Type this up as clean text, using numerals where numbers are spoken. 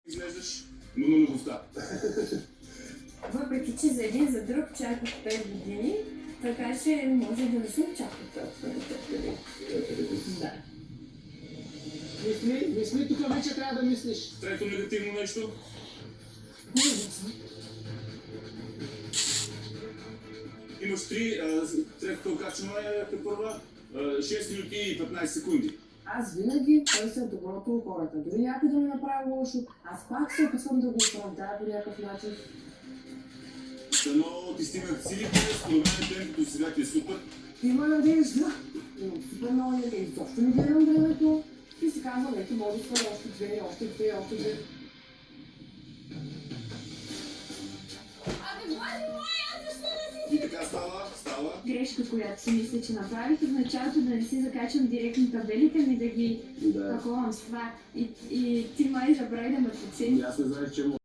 Изглеждаш, но на любовта. Въпреки, че за един за друг чаках 5 години, така че може да не съм чакал толкова да търпели. Да. Мисли, тук вече трябва да мислиш. Трето негативно нещо. Имаш третото качване е първа, 6 минути и 15 секунди. Аз винаги търся доброто у хората. Дори някой да ми направи лошо, аз пак се опитвам да го оправдая по някакъв начин. Дано ти стигнат силите, според мен темпото сега ти е супер. Има надежда. Имам супер много надежда. Изобщо не гледам времето. И си казвам, ето може да сваля още две, още две, още две. И така става. Грешка, която си мисля, че направих в началото, да не си закачам директно табелите ми, да ги паковам с това. И ти май забрави да ме подсети. Аз не знаех, че